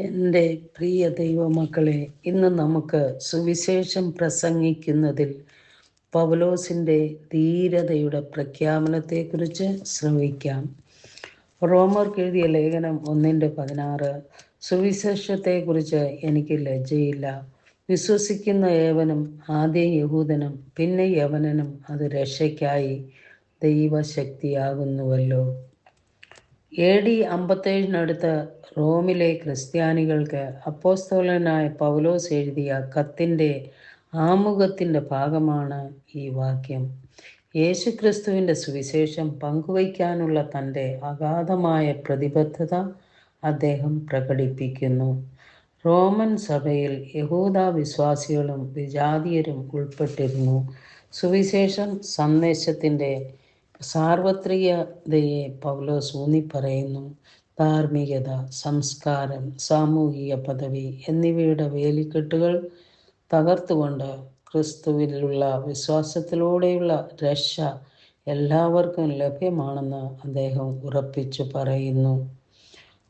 എൻ്റെ പ്രിയ ദൈവമക്കളെ, ഇന്ന് നമുക്ക് സുവിശേഷം പ്രസംഗിക്കുന്നതിൽ പൗലോസിൻ്റെ ധീരതയുടെ പ്രഖ്യാപനത്തെക്കുറിച്ച് ശ്രവിക്കാം. റോമർക്ക് എഴുതിയ ലേഖനം 1:16. സുവിശേഷത്തെക്കുറിച്ച് എനിക്ക് ലജ്ജയില്ല. വിശ്വസിക്കുന്ന ഏവനും, ആദ്യം യഹൂദനും പിന്നെ യവനനും, അത് രക്ഷയ്ക്കായി ദൈവശക്തിയാകുന്നുവല്ലോ. AD 57 റോമിലെ ക്രിസ്ത്യാനികൾക്ക് അപ്പോസ്തലനായ പൗലോസ് എഴുതിയ കത്തിൻ്റെ ആമുഖത്തിൻ്റെ ഭാഗമാണ് ഈ വാക്യം. യേശുക്രിസ്തുവിൻ്റെ സുവിശേഷം പങ്കുവയ്ക്കാനുള്ള തൻ്റെ അഗാധമായ പ്രതിബദ്ധത അദ്ദേഹം പ്രകടിപ്പിക്കുന്നു. റോമൻ സഭയിൽ യഹൂദ വിശ്വാസികളും വിജാതീയരും ഉൾപ്പെട്ടിരുന്നു. സുവിശേഷം സന്ദേശത്തിൻ്റെ സാർവത്രികതയെ പൗലോസ് ഊന്നിപ്പറയുന്നു. ധാർമ്മികത, സംസ്കാരം, സാമൂഹിക പദവി എന്നിവയുടെ വേലിക്കെട്ടുകൾ തകർത്തുകൊണ്ട് ക്രിസ്തുവിലുള്ള വിശ്വാസത്തിലൂടെയുള്ള രക്ഷ എല്ലാവർക്കും ലഭ്യമാണെന്ന് അദ്ദേഹം ഉറപ്പിച്ചു പറയുന്നു.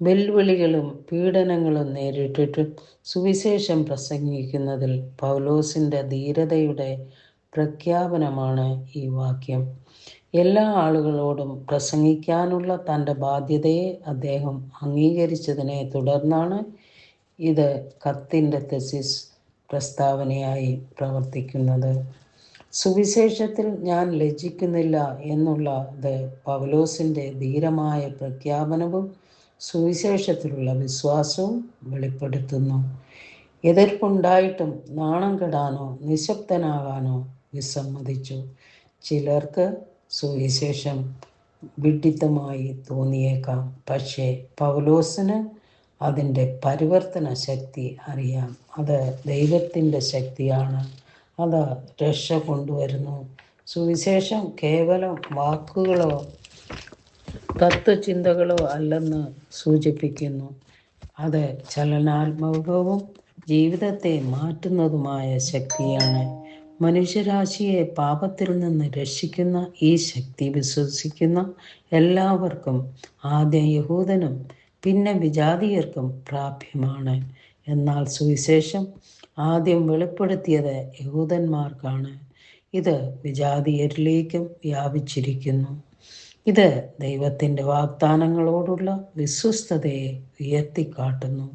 വെല്ലുവിളികളും പീഡനങ്ങളും നേരിട്ടിട്ടും സുവിശേഷം പ്രസംഗിക്കുന്നതിൽ പൗലോസിൻ്റെ ധീരതയുടെ പ്രഖ്യാപനമാണ് ഈ വാക്യം. എല്ലാ ആളുകളോടും പ്രസംഗിക്കാനുള്ള തൻ്റെ ബാധ്യതയെ അദ്ദേഹം അംഗീകരിച്ചതിനെ തുടർന്നാണ് ഇത് കത്തിൻ്റെ തെസിസ് പ്രസ്താവനയായി പ്രവർത്തിക്കുന്നത്. സുവിശേഷത്തിൽ ഞാൻ ലജ്ജിക്കുന്നില്ല എന്നുള്ളത് പൗലോസിൻ്റെ ധീരമായ പ്രഖ്യാപനവും സുവിശേഷത്തിലുള്ള വിശ്വാസവും വെളിപ്പെടുത്തുന്നു. എതിർപ്പുണ്ടായിട്ടും നാണം കെടാനോ നിശബ്ദനാകാനോ വിസമ്മതിച്ചു. ചിലർക്ക് സുവിശേഷം വിഡ്ഢിത്തമായി തോന്നിയേക്കാം, പക്ഷേ പൗലോസിന് അതിൻ്റെ പരിവർത്തന ശക്തി അറിയാം. അത് ദൈവത്തിൻ്റെ ശക്തിയാണ്. അത് രക്ഷ കൊണ്ടുവരുന്നു. സുവിശേഷം കേവലം വാക്കുകളോ തത്വചിന്തകളോ അല്ലെന്ന് സൂചിപ്പിക്കുന്നു. അത് ചലനാത്മകവും ജീവിതത്തെ മാറ്റുന്നതുമായ ശക്തിയാണ്. മനുഷ്യരാശിയെ പാപത്തിൽ നിന്ന് രക്ഷിക്കുന്ന ഈ ശക്തി വിശ്വസിക്കുന്ന എല്ലാവർക്കും, ആദ്യം യഹൂദനും പിന്നെ വിജാതീയർക്കും പ്രാപ്യമാണ്. എന്നാൽ സുവിശേഷം ആദ്യം വെളിപ്പെടുത്തിയത് യഹൂദന്മാർക്കാണ്. ഇത് വിജാതീയരിലേക്കും വ്യാപിച്ചിരിക്കുന്നു. ഇത് ദൈവത്തിൻ്റെ വാഗ്ദാനങ്ങളോടുള്ള വിശ്വസ്തതയെ ഉയർത്തിക്കാട്ടുന്നു.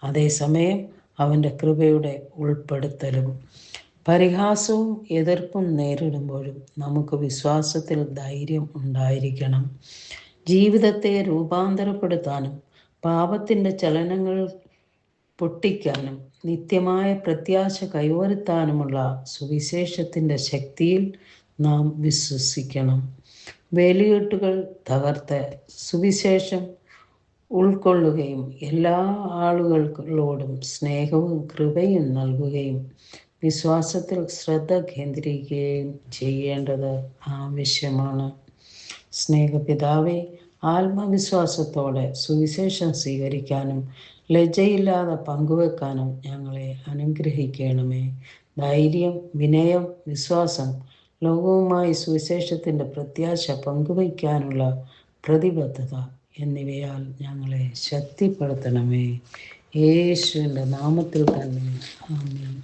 അതേസമയം അവൻ്റെ കൃപയുടെ ഉൾപ്പെടുത്തലും. പരിഹാസവും എതിർപ്പും നേരിടുമ്പോഴും നമുക്ക് വിശ്വാസത്തിൽ ധൈര്യം ഉണ്ടായിരിക്കണം. ജീവിതത്തെ രൂപാന്തരപ്പെടുത്താനും പാപത്തിൻ്റെ ചലനങ്ങൾ പൊട്ടിക്കാനും നിത്യമായ പ്രത്യാശ കൈവരുത്താനുമുള്ള സുവിശേഷത്തിൻ്റെ ശക്തിയിൽ നാം വിശ്വസിക്കണം. വേലികെട്ടുകൾ തകർത്ത് സുവിശേഷം ഉൾക്കൊള്ളുകയും എല്ലാ ആളുകളോടും സ്നേഹവും കൃപയും നൽകുകയും വിശ്വാസത്തിൽ ശ്രദ്ധ കേന്ദ്രീകരിക്കുകയും ചെയ്യേണ്ടത് ആവശ്യമാണ്. സ്നേഹപിതാവേ, ആത്മവിശ്വാസത്തോടെ സുവിശേഷം സ്വീകരിക്കാനും ലജ്ജയില്ലാതെ പങ്കുവെക്കാനും ഞങ്ങളെ അനുഗ്രഹിക്കണമേ. ധൈര്യം, വിനയം, വിശ്വാസം, ലോകവുമായി സുവിശേഷത്തിൻ്റെ പ്രത്യാശ പങ്കുവയ്ക്കാനുള്ള പ്രതിബദ്ധത എന്നിവയാൽ ഞങ്ങളെ ശക്തിപ്പെടുത്തണമേ. യേശുവിൻ്റെ നാമത്തിൽ തന്നെ ആമേൻ.